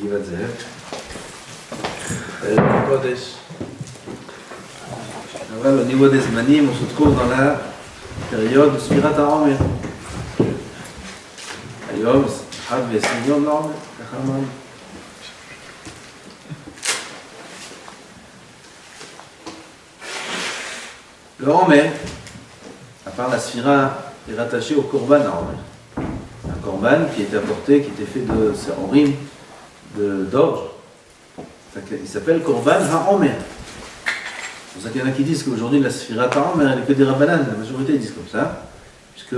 Givat Zehev. Au niveau des Zmanim, on se trouve dans la période de Sfirat HaOmer. היום, 21 יום לעומר, ככה אמרנו. Le Homer, à part la Sphira, est rattaché au Korban à Homer. Un Korban qui était apporté, qui était fait de sérorim, d'orge. Il s'appelle Korban HaOmer. C'est pour ça qu'il y en a qui disent qu'aujourd'hui la Sphira HaOmer, elle est que des Rabbanan. La majorité disent comme ça, puisque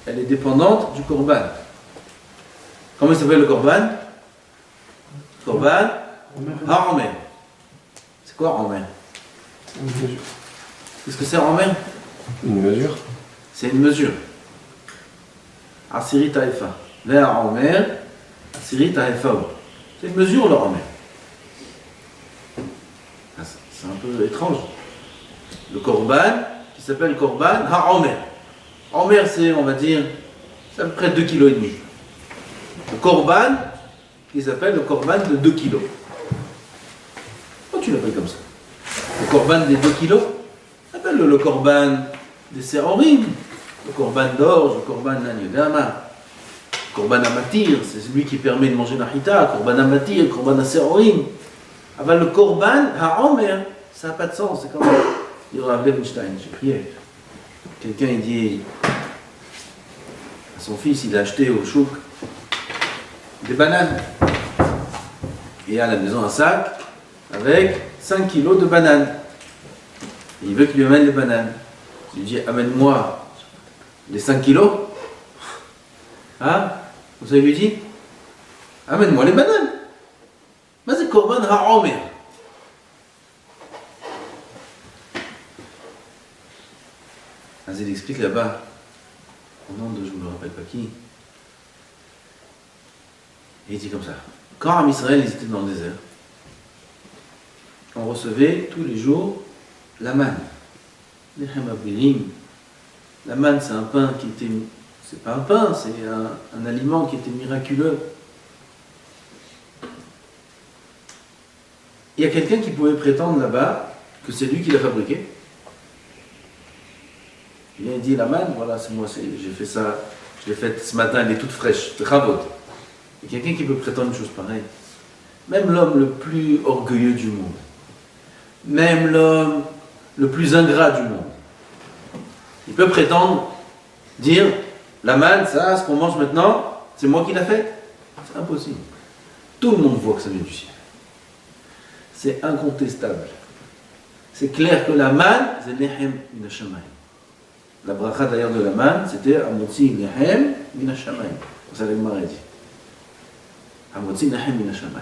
elle est dépendante du Korban. Comment il s'appelle le Korban? Korban HaOmer. C'est quoi Homer? Qu'est-ce que c'est Homer? Une mesure. C'est une mesure. Asirit Haefa. Vers Homer, Asirit Haefa. C'est une mesure le Homer. C'est un peu étrange. Le Korban, qui s'appelle Korban HaOmer. Homer, c'est, on va dire, c'est à peu près 2,5 kg. Le Korban, qui s'appelle le Korban de 2 kg. Pourquoi tu l'appelles comme ça? Le Korban des 2 kg? Appelle-le le Korban des sérorim, le Korban d'orge, le Korban d'Anyodama, le Korban Amatir, c'est celui qui permet de manger la Hita, Korban Amatir, le Korban sérorim. Alors le Korban HaOmer, ça n'a pas de sens, c'est comme dit Rav Levenstein, j'ai prié. Quelqu'un il dit à son fils, il a acheté au chouk des bananes. Et à la maison un sac avec 5 kilos de bananes. Et il veut qu'il lui amène les bananes. Il lui dit, amène-moi les 5 kilos. Hein? Vous savez lui dit, amène-moi les bananes. Mais c'est Korban HaOmer. Il explique là-bas, au nom de je ne me rappelle pas qui, et il dit comme ça, quand Am Israël ils étaient dans le désert, on recevait tous les jours la manne, les hemabirim. La manne c'est un pain qui était, c'est pas un pain, c'est un aliment qui était miraculeux. Il y a quelqu'un qui pouvait prétendre là-bas que c'est lui qui l'a fabriqué. Il dit la manne, voilà, c'est moi, j'ai fait ça, je l'ai faite ce matin, elle est toute fraîche, bravo. Il y a quelqu'un qui peut prétendre une chose pareille. Même l'homme le plus orgueilleux du monde, même l'homme le plus ingrat du monde, il peut prétendre, dire, la manne, ça, ce qu'on mange maintenant, c'est moi qui l'a fait. C'est impossible. Tout le monde voit que ça vient du ciel. C'est incontestable. C'est clair que la manne, c'est Nehem min Hashamayim. La bracha d'ailleurs de la manne, c'était Amotzi Nehem min Hashamayim. Ça l'est dit. Amotzi Nehem min Hashamayim.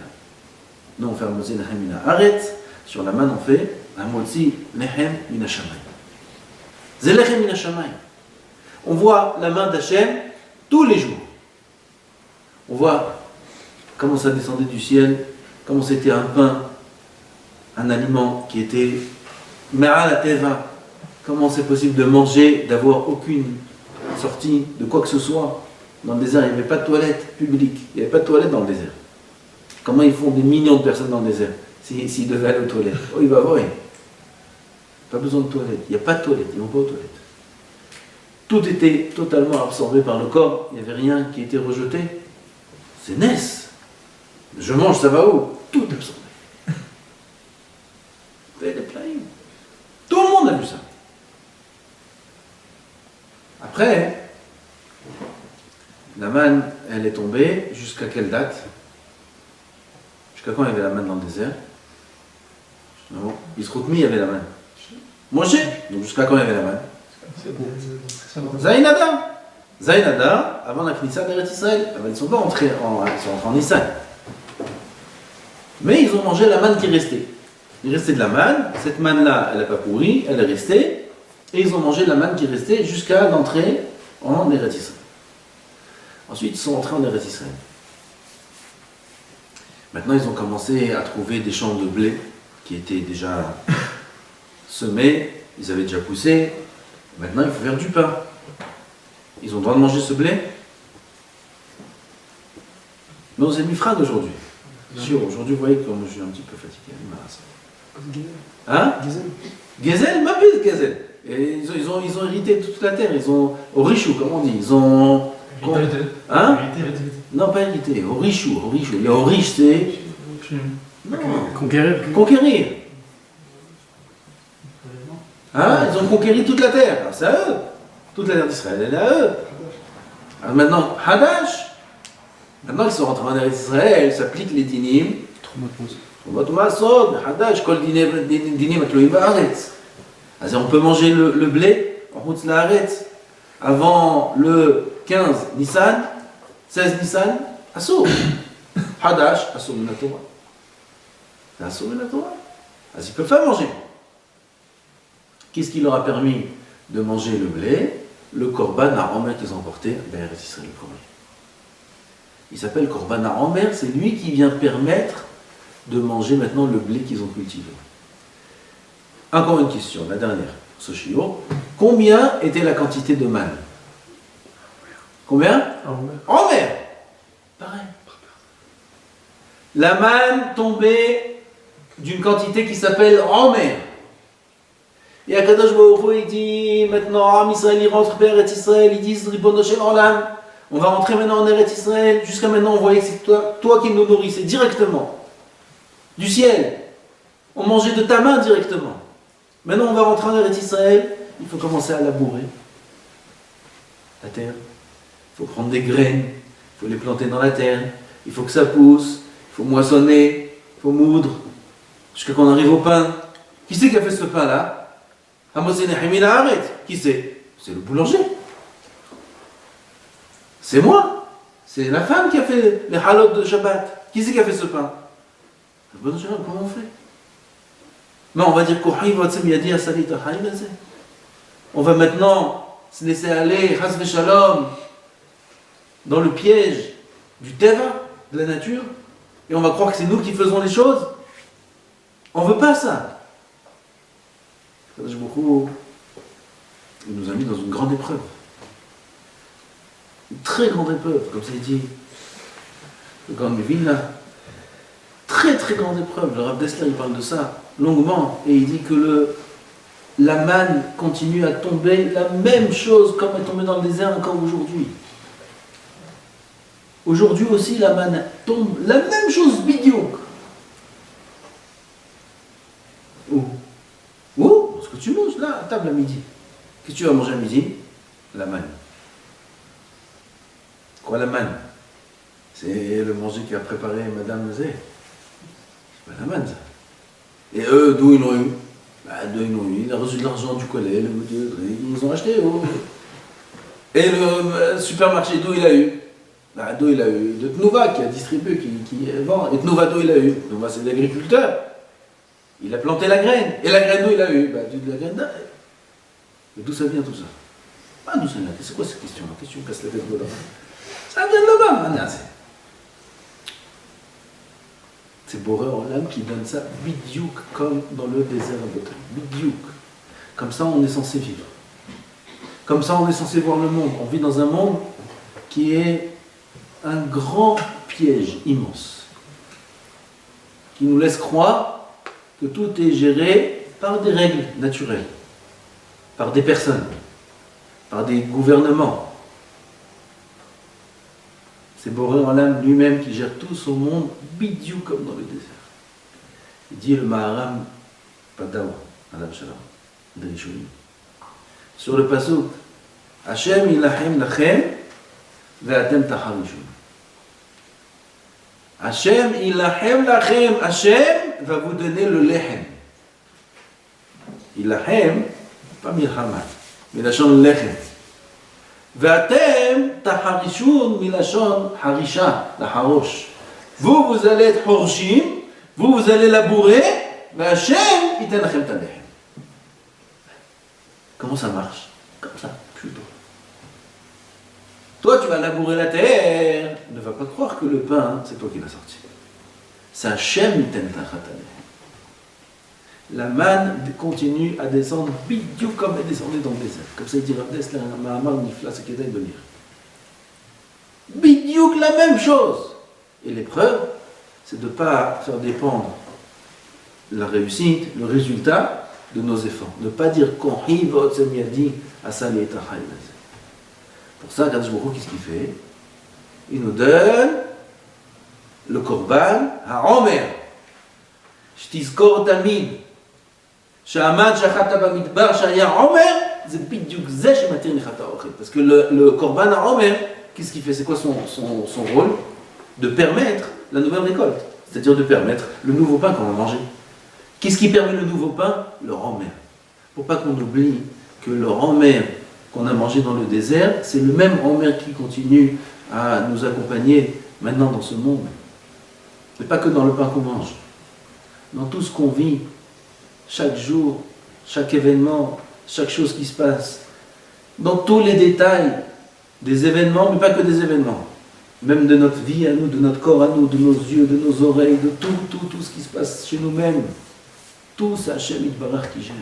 Nous on fait Amotzi Nehem min Haaretz. Sur la manne on fait Amotzi Nehem min Hashamayim. C'est Nehem min Hashamayim. On voit la main d'Hachem tous les jours. On voit comment ça descendait du ciel, comment c'était un pain, un aliment qui était Ma'al Ateva. Comment c'est possible de manger, d'avoir aucune sortie de quoi que ce soit? Dans le désert, il n'y avait pas de toilette publique, il n'y avait pas de toilette dans le désert. Comment ils font des millions de personnes dans le désert s'ils devaient aller aux toilettes? Oh, il va voir, pas besoin de toilette, il n'y a pas de toilette, ils ne vont pas aux toilettes. Tout était totalement absorbé par le corps, il n'y avait rien qui était rejeté. C'est Ness. Je mange, ça va où? Tout absorbé. Tout le monde a vu ça. Après, la manne, elle est tombée jusqu'à quelle date? Jusqu'à quand il y avait la manne dans le désert? Yisroutmi, il y avait la manne. Moshe, donc jusqu'à quand il y avait la manne? Zainada. Zainada, avant la Knissa d'Eretz Israël. Ils ne sont pas entrés en Israël. Mais ils ont mangé la manne qui restait. Il restait de la manne, cette manne-là, elle n'a pas pourri, elle est restée. Et ils ont mangé la manne qui restait jusqu'à l'entrée en Eretz Israël. Ensuite, ils sont entrés en Eretz Israël. Maintenant, ils ont commencé à trouver des champs de blé qui étaient déjà semés, ils avaient déjà poussé. Maintenant, il faut faire du pain. Ils ont le droit de manger ce blé? Mais aux émifrades d'aujourd'hui, Sûr, aujourd'hui, vous voyez comme je suis un petit peu fatigué. Hein? Gezel, ma bise, Gezel. Et ils ont hérité toute la terre. Ils ont, au richou, comme on dit. Ils ont. Hein? Non, pas hérité, au richou. Les riches, c'est. Non. Conquérir. Hein? Ils ont conquéri toute la terre. C'est à eux. Toute la terre d'Israël, elle est à eux. Alors maintenant, Hadash. Maintenant qu'ils sont rentrés en Eretz Israël, s'appliquent les dinim. On peut manger le blé en route la Haaretz avant le 15 Nissan, 16 Nissan, Assour. Hadash, Assour min Torah. C'est Assour min Torah. Ils ne peuvent pas manger. Qu'est-ce qui leur a permis de manger le blé? Le Korban Ha'omer qu'ils ont emporté vers Eretz Israël le premier. Il s'appelle Korban Ha'omer, c'est lui qui vient permettre de manger maintenant le blé qu'ils ont cultivé. Encore une question, la dernière. Soshio, combien était la quantité de manne? Combien? Omer. Pareil. La manne tombait d'une quantité qui s'appelle Omer. Et Akadosh Baruch Hu, il dit maintenant, Am Israël, il rentre vers Eretz Israël, ils disent Ribono Shel Olam, on va rentrer maintenant en Eretz Israël. Jusqu'à maintenant, on voyait que c'est toi qui nous nourrissais directement. Du ciel. On mangeait de ta main directement. Maintenant, on va rentrer en Eretz Israël. Il faut commencer à labourer la terre. Il faut prendre des graines. Il faut les planter dans la terre. Il faut que ça pousse. Il faut moissonner. Il faut moudre. Jusqu'à qu'on arrive au pain. Qui c'est qui a fait ce pain-là? Qui c'est? C'est le boulanger. C'est moi. C'est la femme qui a fait les halot de Shabbat. Qui c'est qui a fait ce pain? Comment on fait? Non, on va dire on va maintenant se laisser aller, Hasve Shalom, dans le piège du Teva, de la nature, et on va croire que c'est nous qui faisons les choses. On ne veut pas ça. Il nous a mis dans une grande épreuve. Une très grande épreuve, comme c'est dit. Le grand Mevina. Très très grande épreuve. Le Rav Dessler il parle de ça longuement et il dit que la manne continue à tomber, la même chose comme elle est tombée dans le désert encore aujourd'hui. Aujourd'hui aussi la manne tombe, la même chose bidiouk. Où? Ce que tu manges là, à table à midi. Qu'est-ce que tu vas manger à midi? La manne. Quoi la manne? C'est le manger qu'a préparé Madame Zé. La manne. Et eux, d'où ils l'ont eu? D'où ils l'ont eu. Il a reçu de l'argent du collège, ils nous ont acheté. Oh. Et le supermarché, d'où il a eu? D'où il a eu? De Tnouva qui a distribué, qui vend. Et Tnouva, d'où il a eu? Tnouva, c'est l'agriculteur. Il a planté la graine. Et la graine, d'où il a eu? De la graine d'Aïe. Et d'où ça vient tout ça? D'où ça vient? C'est quoi cette question-là? Qu'est-ce que tu me casses la tête dedans? Ça vient de là-bas, maintenant. C'est Boré Olam qui donne ça bidiouk comme dans le désert à Botan. Bidiouk. Comme ça on est censé vivre. Comme ça on est censé voir le monde. On vit dans un monde qui est un grand piège immense. Qui nous laisse croire que tout est géré par des règles naturelles. Par des personnes. Par des gouvernements. C'est Boré Olam lui-même qui gère tout son monde bidiou comme dans le désert. Il dit le Maharam Padawa, Adam Shalom, de Rishonim. Sur le pasuk, Hashem ilahem lachem ve'atem taharishun. Hashem ilahem lachem, Hashem va vous donner le lechem. Ilahem, pas milchama, mais la chambre lechem. Ve'atem taharishun milachon harisha, la harosh. Vous allez être horshim, vous allez labourer, mais Hachem, itanachem talechem. Comment ça marche? Comme ça, plutôt. Toi, tu vas labourer la terre. Ne va pas croire que le pain, c'est toi qui l'as sorti. C'est Hachem, itanachem talechem. La manne continue à descendre, bidiou comme elle descendait dans le désert. Comme ça, il dit Rav Dessler, Mahamar Nifla, c'est qu'il y a de lire. Bidiou la même chose. Et l'épreuve, c'est de ne pas faire dépendre la réussite, le résultat de nos efforts. Ne pas dire qu'on rive dit à ça les Pour ça, Kadosh Baruch Hu, qu'est-ce qu'il fait? Il nous donne le korban à Omer. Shtizkor tamid. Sha'amad shachata bamidbar sha'aya Omer. C'est bidyuk zeh shematir nichata ochel. Parce que le korban à Omer, qu'est-ce qu'il fait? C'est quoi son rôle? De permettre la nouvelle récolte. C'est-à-dire de permettre le nouveau pain qu'on va manger. Qu'est-ce qui permet le nouveau pain? Le Omer. Pour pas qu'on oublie que le Omer qu'on a mangé dans le désert, c'est le même Omer qui continue à nous accompagner maintenant dans ce monde. Mais pas que dans le pain qu'on mange. Dans tout ce qu'on vit, chaque jour, chaque événement, chaque chose qui se passe. Dans tous les détails des événements, mais pas que des événements. Même de notre vie à nous, de notre corps à nous, de nos yeux, de nos oreilles, de tout ce qui se passe chez nous-mêmes. Tout c'est Hachem Yitbarach qui gère.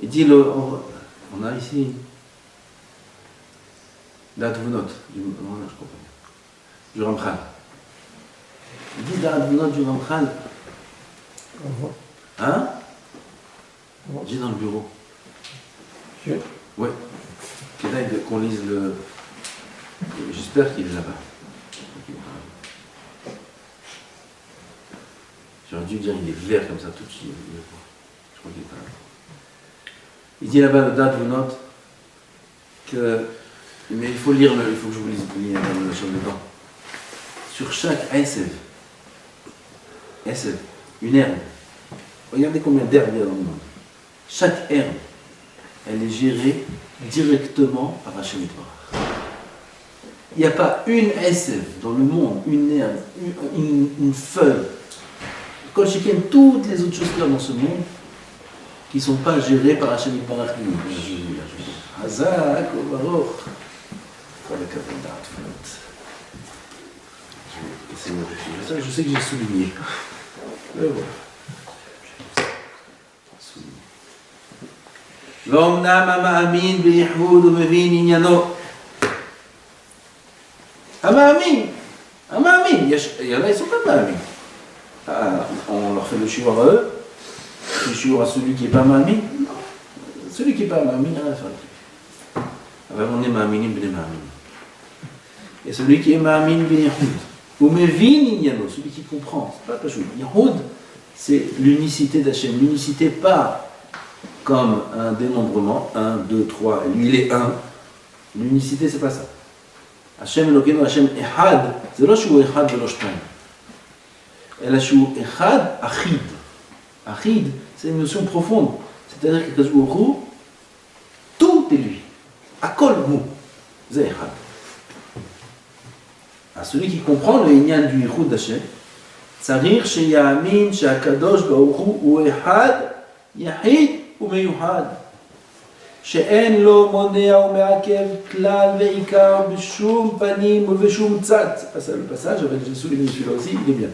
Il dit, on a ici l'Advunot du Ramchal. Il dit l'Advunot du Ramchal. Hein? J'ai dans le bureau. Ouais. Qu'on lise le. J'espère qu'il est là-bas. J'aurais dû dire il est vert comme ça tout de suite. Je crois qu'il est pas là. Il dit là-bas le D'Advunot que. Mais il faut lire il faut que je vous lise le champ dedans. Sur chaque Esev, une herbe. Regardez combien d'herbes il y a dans le monde. Chaque herbe, elle est gérée directement par Hachem Yitbarach. Il n'y a pas une Esev dans le monde, une herbe, une feuille. Quand je sais toutes les autres choses qu'il y a dans ce monde qui ne sont pas gérées par Hachem Yitbarach. Hazak, Baruch. Je sais que j'ai souligné. L'omnam ama'amin b'yihoud u'mevin inyano. Ama'amin. Il y en a, ils sont pas ma'amin. On leur fait le shiur à eux. Le shiur à celui qui n'est pas ma'amin. Celui qui n'est pas ma'amin, il n'y a rien à faire. Alors on est ma'aminim b'nei ma'amin. Et celui qui est ma'amin b'yihoud. Ou mevin inyano, celui qui comprend. C'est pas chose. Yihoud, c'est l'unicité d'Hachem. L'unicité pas comme un dénombrement, 1, 2, 3, et lui il est 1. L'unicité, c'est pas ça. Hachem Elokeinu, Hachem Echad, c'est לא שהוא אחד ולא שתיים. אלא שהוא אחד, אחיד. Achid, c'est une notion profonde. C'est-à-dire que Kadosh Baruch Hu, tout est lui. Akol mu. C'est Echad. À celui qui comprend le inyan du Yichud d'Hachem, צריך שיאמין שהקדוש ברוך הוא אחד, יחיד ומיוחד. שאין לו מונע ומעכב כלל ועיקר בשום פנים ובשום צד. C'est pas ça le passage, avec j'ai souligné celui-là aussi, il est bien.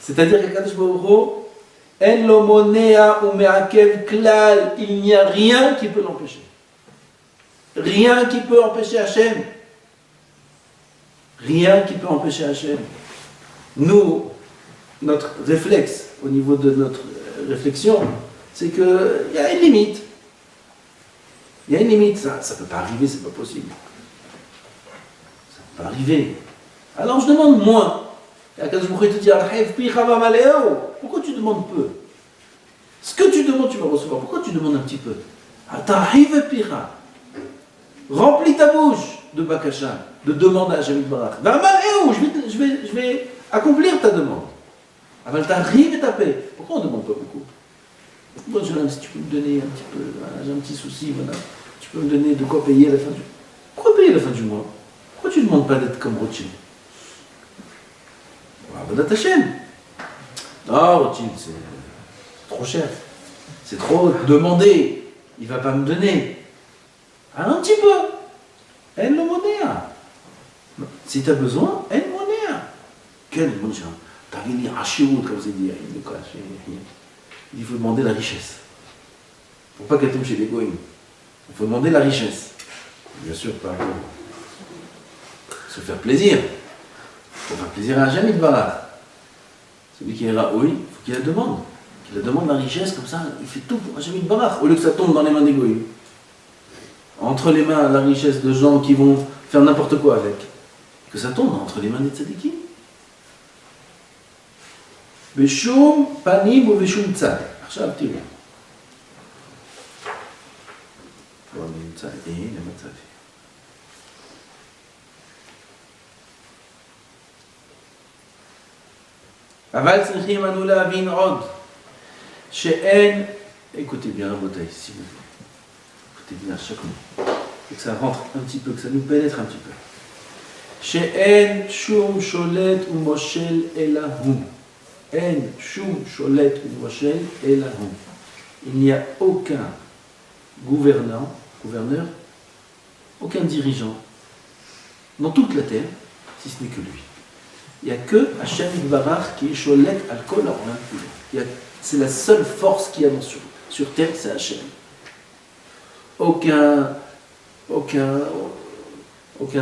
C'est-à-dire qu'Akadosh Baruch Hu, אין לו מונע ומעכב כלל, il n'y a rien qui peut l'empêcher. Rien qui peut empêcher Hachem. Rien qui peut empêcher Hachem. Nous, notre réflexe, au niveau de notre réflexion, c'est qu'il y a une limite. Il y a une limite, ça ne peut pas arriver, c'est pas possible. Ça ne peut pas arriver. Alors je demande moins. Et Akadosh Baruch Hu te dit, pourquoi tu demandes peu? Ce que tu demandes, tu vas recevoir. Pourquoi tu demandes un petit peu? Remplis ta bouche de bakasha, de demande à Hachem Yitbarach. Je vais accomplir ta demande. Aval t'arrives et ta paix. Pourquoi on ne demande pas beaucoup? Moi, si tu peux me donner un petit peu, j'ai un petit souci, voilà. Tu peux me donner de quoi payer à la fin du mois. Pourquoi payer à la fin du mois? Pourquoi tu ne demandes pas d'être comme Rothschild? Avodat Hashem. Non, Rothschild, c'est trop cher. C'est trop demandé. Il ne va pas me donner. Un petit peu. Elle le monnaie. Si tu as besoin, elle le monnaie. Quel monnaie? Tu as gagné un chiout, comme c'est dit. Il faut demander la richesse. Il ne faut pas qu'elle tombe chez les goïms. Il faut demander la richesse. Bien sûr, pas. se faire plaisir. Pour faire plaisir à Hachem Yitbarach. Celui qui est Raoui, il faut qu'il la demande. Qu'il la demande la richesse, comme ça, il fait tout pour Hachem Yitbarach, au lieu que ça tombe dans les mains des goïs. Entre les mains, la richesse de gens qui vont faire n'importe quoi avec. Que ça tombe entre les mains des tzadikim. Beshum panim ou beshum tzad. עכשיו תראו. כבר נמצא למצב. אבל צריכים אנו להבין עוד שאין, écoutez bien רבותיי, s'il vous plaît, écoutez bien chaque mot, que ça rentre un petit peu, que ça nous pénètre un petit peu. שאין שום שולט ומושל אלא הוא. אין שום שולט ומושל אלא הוא. Il n'y a aucun gouverneur, aucun dirigeant dans toute la terre, si ce n'est que lui. Il n'y a que Hachem Yitbarach qui est sholet al kol ha'olam. C'est la seule force qu'il y a sur terre, c'est Hachem. Aucun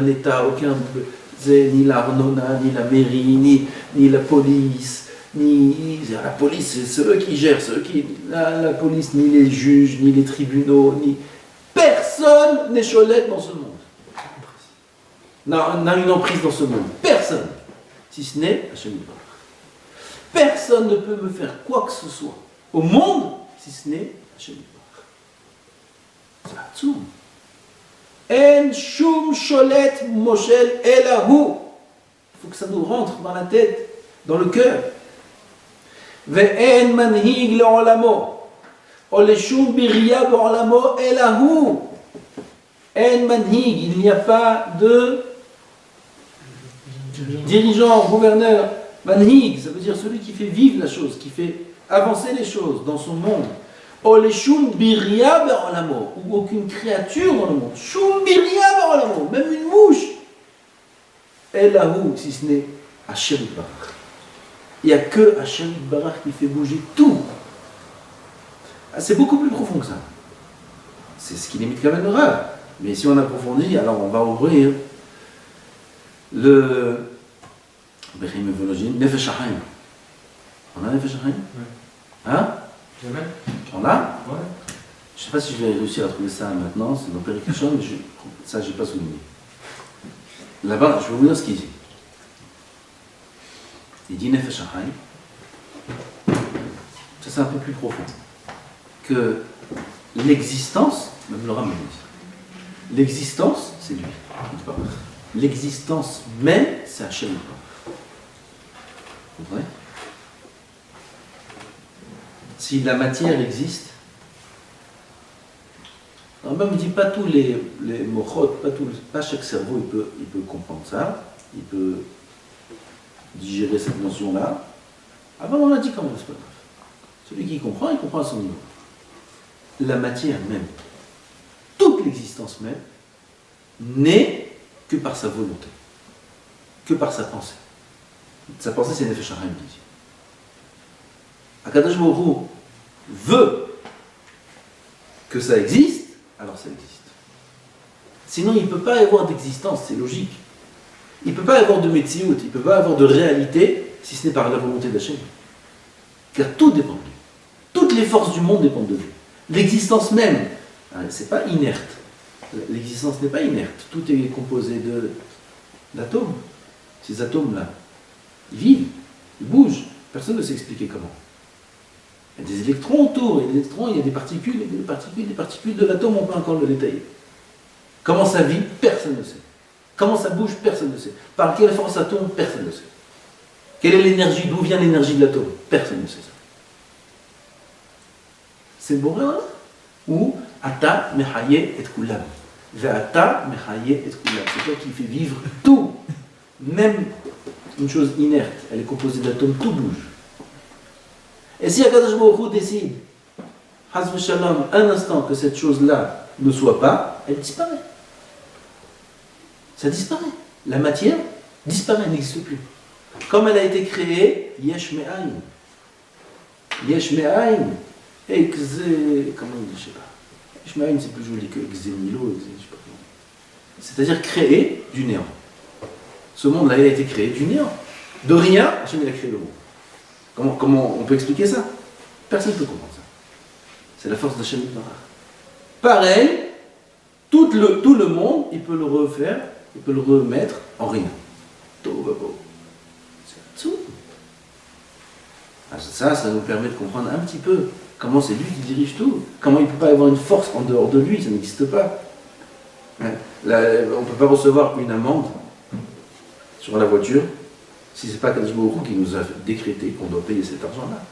État, ni l'Arnona, ni la mairie, ni la police, la police, c'est eux qui gèrent, la police, ni les juges, ni les tribunaux, personne n'est cholette dans ce monde. N'a une emprise dans ce monde. Personne. Si ce n'est Hachem Yitbarach. Personne ne peut me faire quoi que ce soit au monde si ce n'est Hachem Yitbarach. C'est עצום. En shum sholet moshel elahu. Il faut que ça nous rentre dans la tête, dans le cœur. Ve'en manhig le'olamo. O le shum birya be'olamo elahu. En manhig, il n'y a pas de dirigeant, gouverneur. Manhig, ça veut dire celui qui fait vivre la chose, qui fait avancer les choses dans son monde. O shum birya be'olamo, ou aucune créature dans le monde. Shum birya be'olamo, même une mouche. Elahu, si ce n'est Hachem Yitbarach. Il n'y a que Hachem Yitbarach qui fait bouger tout. C'est beaucoup plus profond que ça. C'est ce qui limite quand même le rêve. Mais si on approfondit, alors on va ouvrir le Nefesh HaChaim. On a Nefesh HaChaim? Hein? Jamais. On a? Ouais. Je ne sais pas si je vais réussir à trouver ça maintenant, c'est dans Péricleshon, mais ça je n'ai pas souligné. Là-bas, je vais vous dire ce qu'il dit. Il dit Nefesh HaChaim. Ça c'est un peu plus profond. Que l'existence, même le Rambam dit, l'existence, c'est lui. L'existence même, c'est Hachem Yitbarach. Vous comprenez? Si la matière existe, le Rambam ne dit pas tous les mochot, pas chaque cerveau il peut comprendre ça, il peut digérer cette notion-là. Avant on a dit quand même, c'est pas grave. Celui qui comprend, il comprend à son niveau. La matière même, toute l'existence même, n'est que par sa volonté, que par sa pensée. Sa pensée, c'est Nefesh HaChaim qui dit. Akadosh Baruch Hu veut que ça existe, alors ça existe. Sinon, il ne peut pas y avoir d'existence, c'est logique. Il ne peut pas y avoir de metsiout, il ne peut pas y avoir de réalité si ce n'est par la volonté d'Hachem. Car tout dépend de lui. Toutes les forces du monde dépendent de lui. L'existence même, c'est pas inerte. L'existence n'est pas inerte. Tout est composé d'atomes. Ces atomes-là, ils vivent, ils bougent. Personne ne sait expliquer comment. Il y a des électrons autour, il y a des électrons, il y a des particules, des particules de l'atome, on peut encore le détailler. Comment ça vit, personne ne sait. Comment ça bouge, personne ne sait. Par quelle force ça tourne, personne ne sait. Quelle est l'énergie, d'où vient l'énergie de l'atome, personne ne sait ça. C'est bon, hein? Ou Ata mechaye et kulam. Ve'ata mechaye et kulam. C'est toi qui fais vivre tout. Même une chose inerte, elle est composée d'atomes, tout bouge. Et si Akadosh Baruch Hu décide, Haz v'shalom, un instant que cette chose-là ne soit pas, elle disparaît. Ça disparaît. La matière disparaît, elle n'existe plus. Comme elle a été créée, Yesh Me'ayin. Yesh Me'ayin. Comment on dit, je ne sais pas. Yesh Me'ayin, c'est plus joli que Exenilo, je ne sais pas comment. C'est-à-dire créée du néant. Ce monde-là, il a été créé du néant. De rien, Hachem, il a créé le monde. Comment on peut expliquer ça? Personne ne peut comprendre ça. C'est la force d'Hachem Yitbarach. Pareil, tout le monde, il peut le refaire, il peut le remettre en rien. C'est tout. Ça nous permet de comprendre un petit peu comment c'est lui qui dirige tout. Comment il ne peut pas avoir une force en dehors de lui, ça n'existe pas. Là, on ne peut pas recevoir une amende sur la voiture si ce n'est pas Kadosh Baruch Hu qui nous a décrété qu'on doit payer cet argent-là.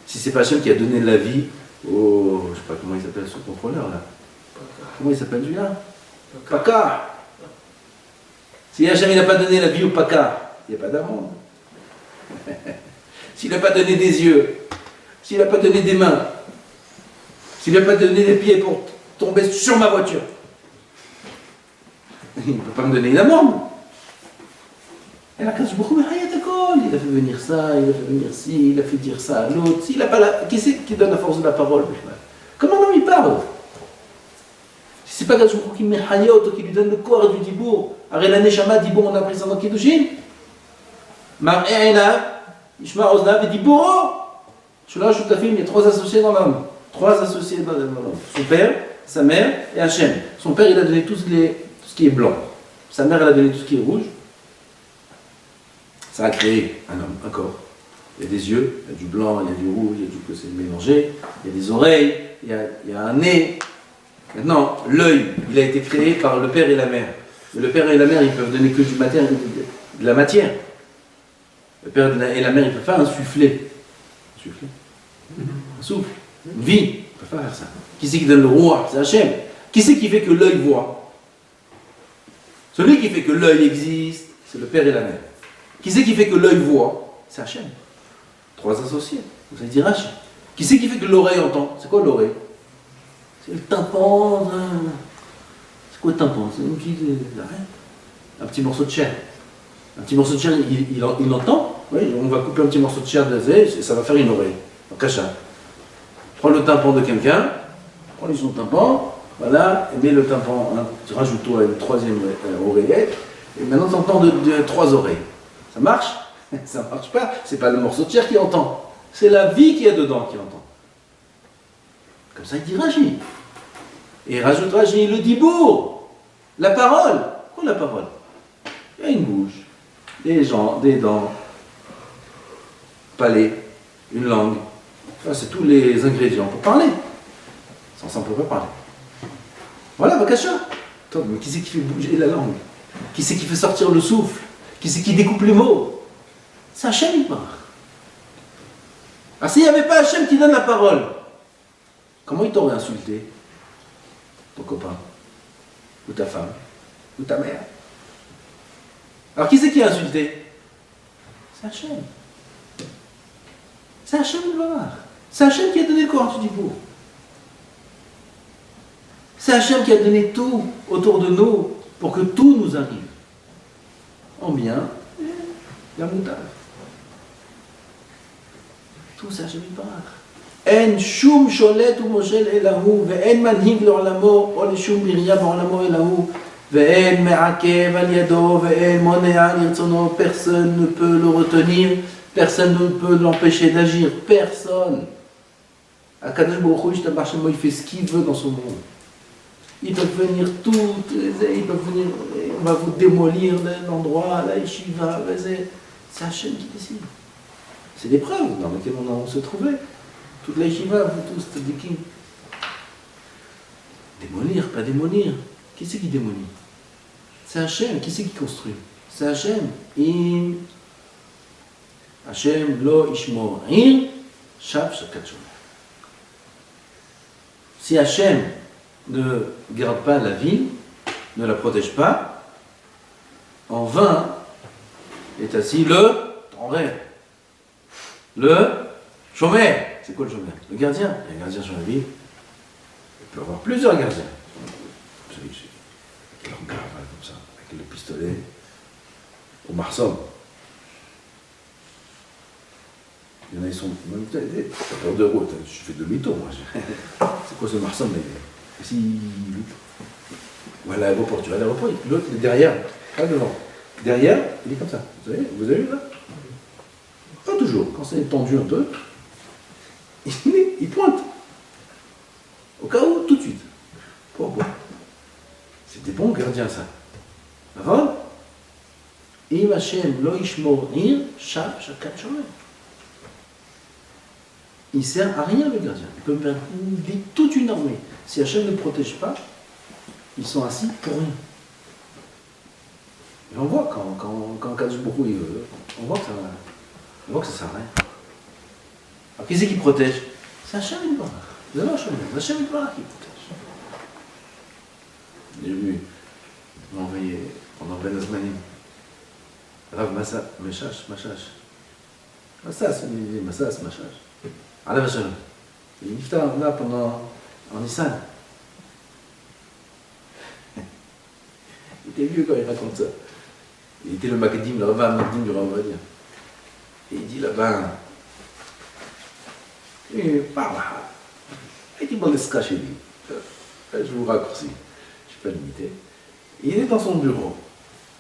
Si ce n'est pas Hachem qui a donné la vie au... je ne sais pas comment il s'appelle ce contrôleur là. Comment il s'appelle celui-là? Paka. Si Hachem n'a pas donné la vie au Paka, il n'y a pas d'amende. S'il n'a pas donné des yeux, s'il n'a pas donné des mains, s'il n'a pas donné des pieds pour tomber sur ma voiture, il ne peut pas me donner une amende. Et là, quand je beaucoup, il a fait venir ça, il a fait venir ci, il a fait dire ça à l'autre. S'il n'a pas la... Qui c'est qui donne la force de la parole? Comment non il parle? Si c'est pas Kadosh Baruch Hu qui met Hayot, qui lui donne le corps du Dibour, Aré la Neshama, Dibour, on a pris ça dans Kiddushin. Mar'e'ena, Ishma Oznav et Dibouro. Shula Shutafim, il y a 3 associés dans l'homme. 3 associés dans l'homme. Son père, sa mère et Hachem. Son père, il a donné tout ce qui est blanc. Sa mère, elle a donné tout ce qui est rouge. Ça a créé un homme, un corps. Il y a des yeux, il y a du blanc, il y a du rouge, il y a du que c'est mélangé, il y a des oreilles, il y a un nez. Maintenant, l'œil, il a été créé par le père et la mère. Mais le père et la mère, ils peuvent donner que de la matière. Le père et la mère, ils ne peuvent pas insuffler. Un souffle, une vie, ils ne peuvent pas faire ça. Qui c'est qui donne le roi? C'est Hachem. Qui c'est qui fait que l'œil voit? Celui qui fait que l'œil existe, c'est le père et la mère. Qui c'est qui fait que l'œil voit? C'est Hachem. 3 associés. Vous allez dire Hachem. Qui c'est qui fait que l'oreille entend? C'est quoi l'oreille? C'est le tympan. C'est quoi le tympan? C'est une petite... un petit morceau de chair. Un petit morceau de chair, il entend. Oui, on va couper un petit morceau de chair de et ça va faire une oreille. En cacha. Prends le tympan de quelqu'un, prends son tympan, voilà, et mets le tympan, hein, rajoute-toi une 3e oreillette, et maintenant tu entends de 3 oreilles. Ça marche? Ça marche pas. C'est pas le morceau de chair qui entend. C'est la vie qui est dedans qui entend. Comme ça, il dit Raji. Et il rajoute Raji le dibour. La parole. Quoi la parole? Il y a une bouche, des dents, palais, une langue. Enfin, c'est tous les ingrédients pour parler. Sans ça, on ne peut pas parler. Voilà, Bakasha. Mais qui c'est qui fait bouger la langue? Qui c'est qui fait sortir le souffle? Qui c'est qui découpe les mots? C'est Hachem Yitbarach. Alors s'il n'y avait pas Hachem qui donne la parole, comment il t'aurait insulté? Ton copain, ou ta femme, ou ta mère. Alors qui c'est qui a insulté? C'est Hachem. C'est Hachem Yitbarach. C'est Hachem qui a donné le corps du Dibour. C'est Hachem qui a donné tout autour de nous pour que tout nous arrive. En bien, la moutarde. Tout ça, Hachem Yitbarach. En shum sholet ou moshel elahu, ve'en manhig לעולמו, או לשום ברייה בעולמו elahu, ve'en me'akev al yado, ve'en monea lirtsono. Personne ne peut le retenir, personne ne peut l'empêcher d'agir, personne. Akadosh Baruch Hu, il fait ce qu'il veut dans son monde. Ils peuvent venir ils peuvent venir, on va vous démolir l'endroit, la yeshiva, c'est Hachem qui décide. C'est l'épreuve dans laquelle on se trouvait. Toute la yeshiva, vous tous, c'était des qui? Démolir, pas démolir. Qui c'est qui démolit? C'est Hachem. Qui c'est qui construit? C'est Hachem. Hachem lo ishmor ir, shav shakat shomer. Si Hachem ne garde pas la ville, ne la protège pas, en vain est assis en rêve, le chômeur. C'est quoi le chômeur? Le gardien. Il y a un gardien sur la ville. Il peut y avoir plusieurs gardiens. Celui qui le regarde comme ça, avec le pistolet, au marsom. Il y en a, ils sont même t'as peur de route, je fais demi-tour moi. C'est quoi ce marsom? Si... Ou à l'aéroport, tu vas à l'aéroport, l'autre est derrière, pas devant. derrière, il est comme ça. Vous avez vu là? Pas toujours. Quand c'est tendu un peu, il pointe. Au cas où, tout de suite. Pourquoi? C'est des bons gardiens, ça. Avant, Im Hashem lo yishmor ir, shab shakat shomer. Il ne sert à rien, le gardien. Il peut perdre toute une armée. Si Hachem ne le protège pas, ils sont assis pour rien. Et on voit quand Kadosh Baruch Hu, on voit que ça sert à rien. Alors qui c'est qui protège? C'est Hachem Yitbarach. C'est Hachem Yitbarach qui protège. J'ai vu, on m'a envoyé pendant Ben Azmanim, Rav Mashash. Alors, il est niftar là pendant en Nissan. Il était vieux quand il raconte ça. Il était le Makdim, le Rav Makdim du Rav Ovadia. Et il dit là-bas, il dit bon, laisse cacher lui. Je vous raccourcis, je ne suis pas limité. Il est dans son bureau.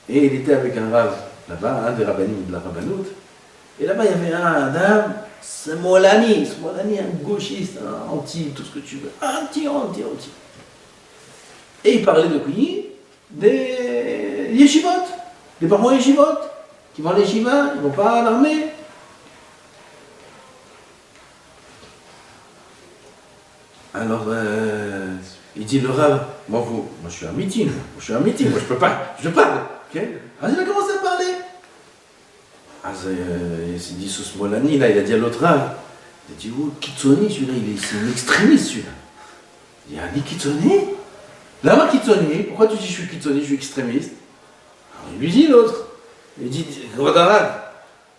Et il était avec un Rav là-bas, un des rabbinim de la Rabbanout. Et là-bas, il y avait un Adam. Smolani, un gauchiste, un anti, tout ce que tu veux. Anti. Et il parlait de qui? Des yeshivot, des parents yeshivot, qui vont à l'yeshiva, ils ne vont pas à l'armée. Alors, il dit le Rav, moi je suis un meeting, moi je peux pas, je parle. Okay? Alors il a commencé à parler. Il s'est dit sous Smolani, là, il a dit à l'autre Rav, il a dit, oh, Kitsoni, celui-là, c'est un extrémiste, celui-là. Il a dit, Kitsoni? Lama Kitsoni, pourquoi tu dis je suis Kitsoni, je suis extrémiste? Alors, il lui dit l'autre, il dit, Rav,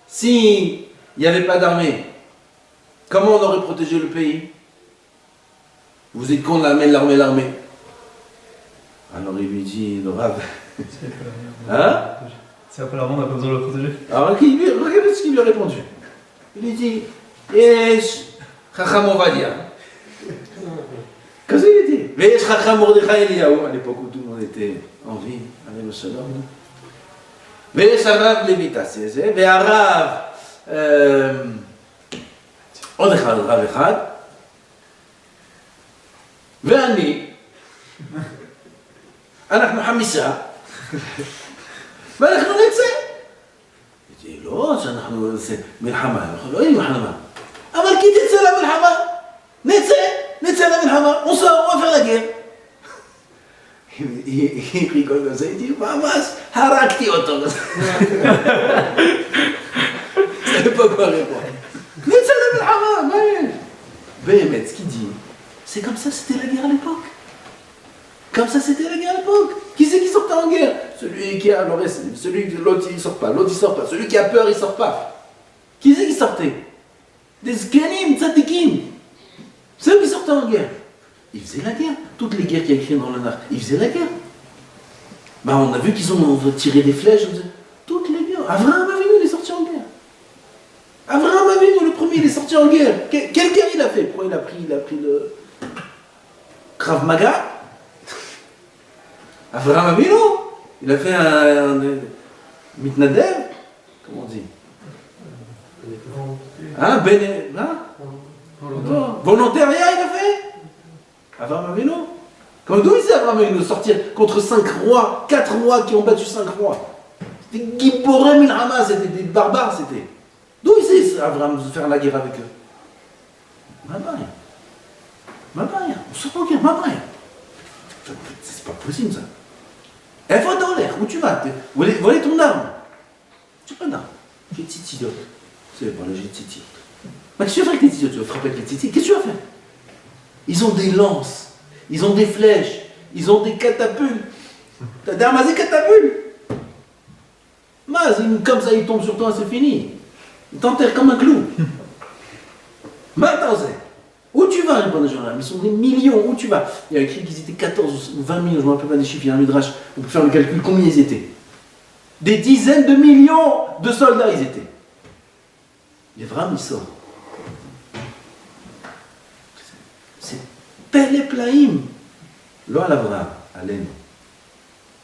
s'il n'y avait pas d'armée, comment on aurait protégé le pays? Vous êtes con de l'armée. Alors il lui dit, le Rav, hein? C'est après l'armée, on n'a pas besoin de le protéger. Alors regardez ce qu'il lui a répondu. Il lui dit, Yesh Chacham Ovadia. Qu'est-ce qu'il dit? Yesh Chacham Mordechai Eliyahu, à l'époque où tout le monde était en vie, avec le shalom. Yesh Arav Levita, c'est Ve'arav עוד אחד, רב אחד, ואני, אנחנו 5, ואנחנו נצא. אמרתי, לא, שאנחנו נעשה מלחמה, אנחנו לא יהיה מלחמה. אבל כי תצא למלחמה, נצא למלחמה, on va faire la guerre. Il rigole comme ça, il dit, ממש, הרגתי אותו. Il ne savait pas quoi répondre. נצא למלחמה, מה יש? באמת, ce qu'il dit, c'est comme ça c'était la guerre à l'époque. Comme ça c'était la guerre à l'époque. Qui c'est qui sortait en guerre? Celui qui a l'autre il sort pas, l'autre il sort pas, celui qui a peur il sort pas. Qui c'est qui sortait? Des zkanim, tzadikim. C'est eux qui sortaient en guerre. Ils faisaient la guerre. Toutes les guerres qu'il y a écrites dans le Nar, ils faisaient la guerre. Bah, on a vu qu'ils ont tiré des flèches. Toutes les guerres. Avraham Avinu, il est sorti en guerre. Avraham Avinu, le premier, il est sorti en guerre. Quelle guerre il a fait? Pourquoi il a pris le Krav Maga? Avraham Avinu, il a fait un mitnadev, comment on dit? Volontariat, il a fait? Avraham Avinu. D'où il sait Avraham Avinu sortir contre 5 rois, 4 rois qui ont battu 5 rois? C'était Giboré Milhama, c'était des barbares, c'était. D'où il sait Avraham faire la guerre avec eux? Mamaya. On sort en guerre, Mamaya. C'est pas possible ça. Elle va dans l'air, où tu vas? Voilà ton arme. Tu n'as pas d'arme. J'ai titi d'autres. C'est pas là, j'ai titi. Mais qu'est-ce que tu vas faire avec les titi? Tu vas frapper avec les titi? Qu'est-ce que tu vas faire? Ils ont des lances, ils ont des flèches, ils ont des catapultes. T'as des armes à catapultes. Comme ça, ils tombent sur toi, c'est fini. Ils t'enterrent comme un clou. Maintenant, où tu vas, les gens là? Ils sont des millions, où tu vas? Il y a écrit qu'ils étaient 14 ou 20 millions, je ne me rappelle pas des chiffres, il y a un midrash, on peut faire le calcul, combien ils étaient? Des dizaines de millions de soldats ils étaient. Les vrais, ils sortent. C'est Pele Plaïm. Lo à l'Avraham, à l'aine.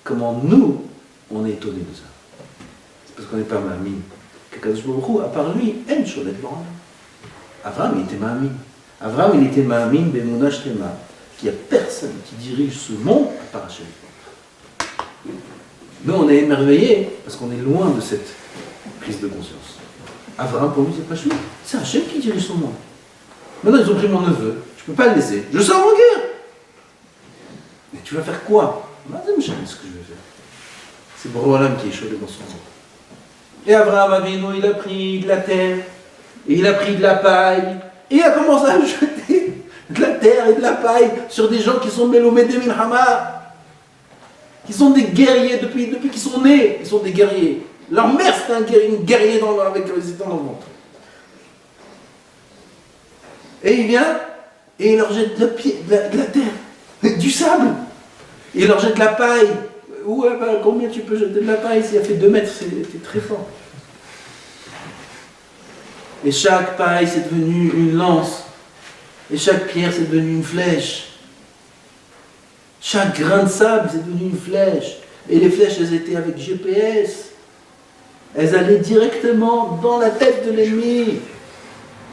Comment nous, on est étonnés de ça. parce qu'on n'est pas Ma'amin. Qu'Akadosh Baruch Hu, à part lui, En Sholet Ba'olam. Abraham, il était Ma'amin. Abraham, il était Ma'amin Be'emunah Shlema, qu'il n'y a personne qui dirige ce monde à part Hachem. Nous, on est émerveillés parce qu'on est loin de cette prise de conscience. Abraham, pour lui, c'est pas lui. C'est Hachem qui dirige son monde. Maintenant, ils ont pris mon neveu. Je ne peux pas le laisser. Je sors en guerre. Mais tu vas faire quoi? Madame, je sais ce que je vais faire. C'est Borolam qui est chaud dans son monde. Et Abraham Avinu, il a pris de la terre, et il a pris de la paille, et il a commencé à jeter de la terre et de la paille sur des gens qui sont Melomédé Milhama, qui sont des guerriers depuis qu'ils sont nés. Ils sont des guerriers. Leur mère, c'était une guerrier avec les états dans le ventre. Et il vient, et il leur jette de la terre, du sable. Et il leur jette de la paille. Ouais, ben, combien tu peux jeter de la paille? S'il a fait 2 mètres, c'est très fort. Et chaque paille, c'est devenu une lance. Et chaque pierre, c'est devenu une flèche. Chaque grain de sable, c'est devenu une flèche. Et les flèches, elles étaient avec GPS. Elles allaient directement dans la tête de l'ennemi.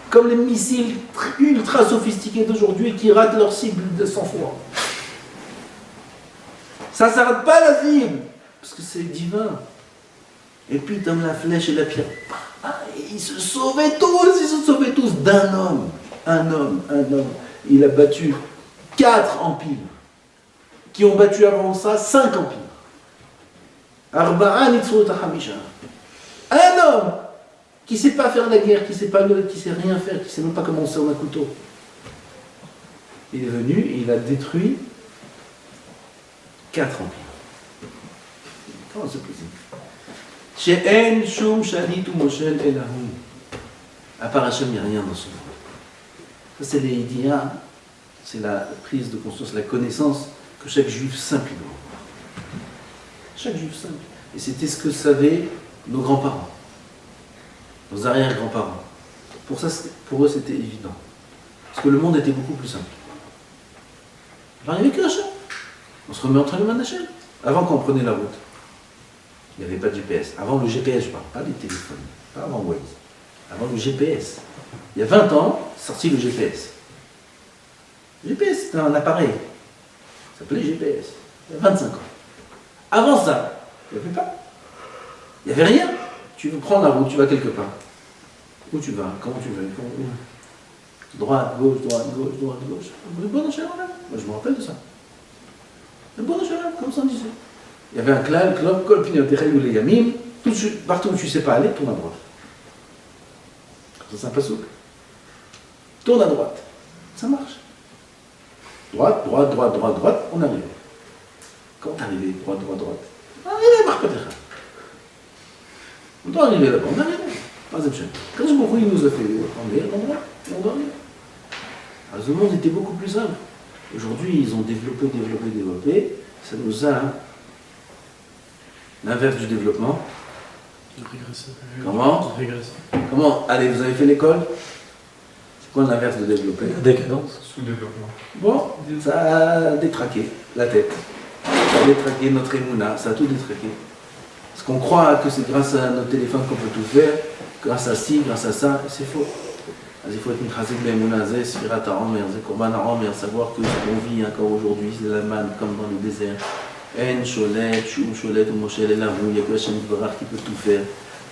Comme les missiles ultra sophistiqués d'aujourd'hui qui ratent leur cible de 100 fois. Ça ne s'arrête pas la cible, parce que c'est divin. Et puis, comme la flèche et la pierre, ils se sauvaient tous d'un homme. Un homme. Il a battu 4 empires, qui ont battu avant ça 5 empires. Arba'an Itzrut HaHamisha. Un homme qui ne sait pas faire la guerre, qui ne sait rien faire, qui ne sait même pas comment on sert un couteau. Il est venu et il a détruit 4 empires. Comment c'est possible? She'en shum shalit ou moshel elahu. À part Hachem, il n'y a rien dans ce monde. Ça, c'est les idéas, c'est la prise de conscience, la connaissance que chaque juif simple doit avoir. Chaque juif simple. Et c'était ce que savaient nos grands-parents, nos arrière-grands-parents. Pour eux, c'était évident. Parce que le monde était beaucoup plus simple. Il n'y avait que Hachem. On se remet entre les mains d'Hachem. Avant qu'on prenait la route, il n'y avait pas de GPS. Avant le GPS, je parle pas des téléphones, pas avant Waze. Avant le GPS. Il y a 20 ans, sorti le GPS. Le GPS, c'était un appareil. Ça s'appelait GPS. Il y a 25 ans. Avant ça, il n'y avait pas. Il n'y avait rien. Tu veux prendre la route, tu vas quelque part. Où tu vas? Comment tu veux? Droite, gauche, droite, gauche, droite, gauche. Le bon enchaînement là. Moi, je me rappelle de ça. Le bon enchaînement, comme ça on disait. Il y avait un klal, klop, kol, pinyoterel ou les yamim. Partout où tu ne sais pas aller, tourne à droite. C'est un pasouk. Tourne à droite. Ça marche. Droite, droite, droite, droite, droite, on arrive. Quand on arrive, droite, droite, droite. On arrive, on doit arriver là-bas, on arrive. Pas de chaîne. Quand je m'en il nous a fait enlever l'endroit, on doit arriver. Alors, le monde était beaucoup plus simple. Aujourd'hui, ils ont développé. Ça nous a l'inverse du développement. De régresser. Comment? De régresser. Comment? Allez, vous avez fait l'école? C'est quoi l'inverse de développer? La décadence. Sous-développement. Bon, ça a détraqué la tête. Ça a détraqué notre émouna, ça a tout détraqué. Parce qu'on croit que c'est grâce à nos téléphones qu'on peut tout faire, grâce à ci, grâce à ça, et c'est faux. Alors, il faut être mitrasik l'émouna, c'est Sfirat HaOmer, c'est Korban HaOmer, savoir que ce qu'on vit encore aujourd'hui, c'est la manne comme dans le désert. En Sholet, Shum Sholet ou Moshel Elahu, il n'y a que Hachem Dvarach qui peut tout faire.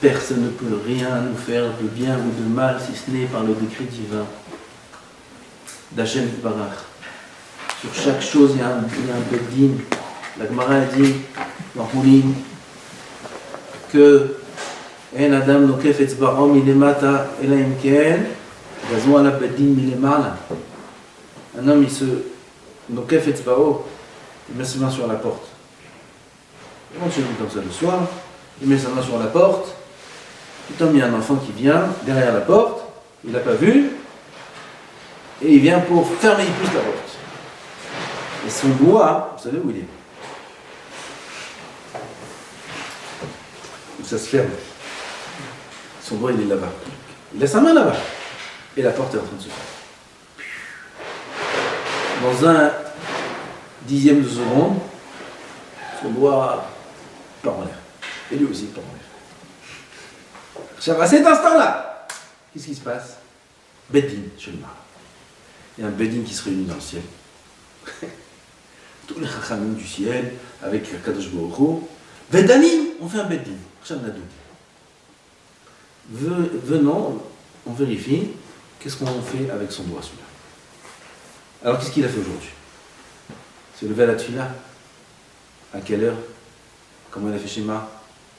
Personne ne peut rien nous faire de bien ou de mal, si ce n'est par le décret divin d'Hachem Dvarach. Sur chaque chose, il y a un beddin. La Gemara a dit dans Houlin que En Adam Nokef Etzba'o Milemata Ela Imken Gazou ala beddin Milemala. Un homme, il se Nokef Etzba'o, il met ses mains sur la porte. Il continue comme ça le soir, il met sa main sur la porte. Tout un il y a un enfant qui vient derrière la porte, il l'a pas vu, et il vient pour fermer, il pousse la porte. Et son doigt, vous savez où il est? Ça se ferme. Son doigt, il est là-bas. Il a sa main là-bas. Et la porte est en train de se fermer. Dans un dixième de seconde, son doigt part en l'air. Et lui aussi part en l'air. À cet instant-là, qu'est-ce qui se passe? Beddin, chez le Mara. Il y a un Beddin qui se réunit dans le ciel. Tous les chachamim du ciel, avec Kadosh Baruch Hu. Vedanim, on fait un Beddin. Venons, on vérifie, qu'est-ce qu'on fait avec son doigt, celui-là. Alors, qu'est-ce qu'il a fait aujourd'hui? C'est levé à la tefila. À quelle heure? Comment il a fait Shema?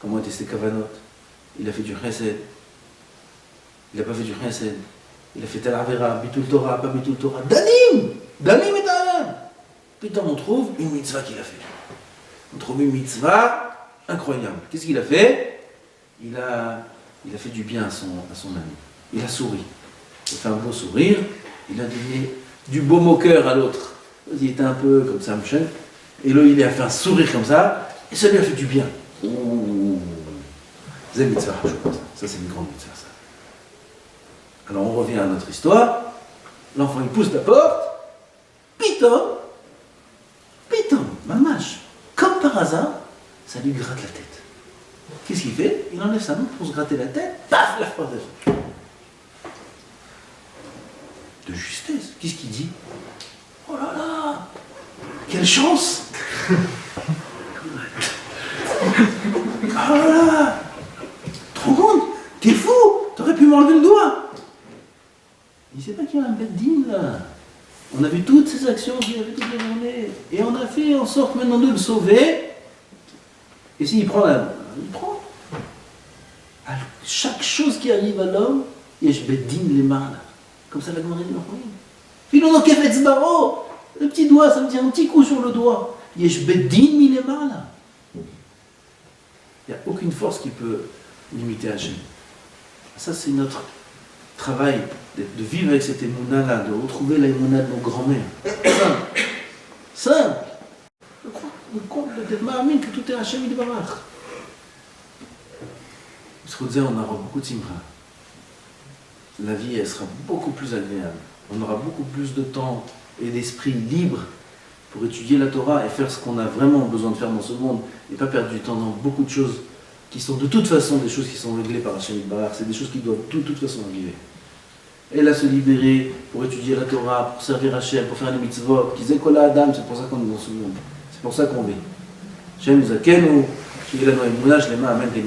Comment étaient ses kavanot? Il a fait du chesed. Il n'a pas fait du chesed. Il a fait tel avera, bitul Torah, pas bitul Torah. Dalim et dalim. Putain, on trouve une mitzvah qu'il a fait. On trouve une mitzvah incroyable. Qu'est-ce qu'il a fait? Il a fait du bien à son ami. Il a souri. Il a fait un beau sourire. Il a donné du beau moqueur à l'autre. Il était un peu comme ça, Michel. Et là, il a fait un sourire comme ça. Et ça lui a fait du bien. Ouh. C'est une mitzvah, je crois. Ça, c'est une grande mitzvah, ça. Alors, on revient à notre histoire. L'enfant, il pousse la porte. Pitom, mamache. Comme par hasard, ça lui gratte la tête. Qu'est-ce qu'il fait? Il enlève sa main pour se gratter la tête. Paf, la porte est de justesse. Qu'est-ce qu'il dit? Oh là là, quelle chance! Oh là là, trop grande, t'es fou, t'aurais pu m'enlever le doigt. Il sait pas qu'il y a un beddin là. On a vu toutes ces actions qu'il a fait toute la journée. Et on a fait en sorte maintenant de le sauver. Et s'il prend il prend. À chaque chose qui arrive à l'homme, il y a beddin les mains là. Comme ça la Gemara dit. Filon kefetz baro. Le petit doigt, ça me tient un petit coup sur le doigt. Yesh beddin milema là. Il n'y a aucune force qui peut limiter Hachem. Ça, c'est notre travail, de vivre avec cette émouna-là, de retrouver la émouna de nos grands-mères. Simple. Le compte de Mahamine que tout est Hachem Yitbarach. Ce qu'on disait, on aura beaucoup de simra. La vie, elle sera beaucoup plus agréable. On aura beaucoup plus de temps et d'esprit libre pour étudier la Torah et faire ce qu'on a vraiment besoin de faire dans ce monde et pas perdre du temps dans beaucoup de choses qui sont de toute façon des choses qui sont réglées par Hachem Yitbarach. C'est des choses qui doivent de toute façon arriver. Et là, se libérer pour étudier la Torah, pour servir Hachem, pour faire les mitzvot, qu'ils aient kola Adam, c'est pour ça qu'on est dans ce monde. C'est pour ça qu'on vit. Hachem nous a kenu, qu'il a nos émouna, je les mets à main des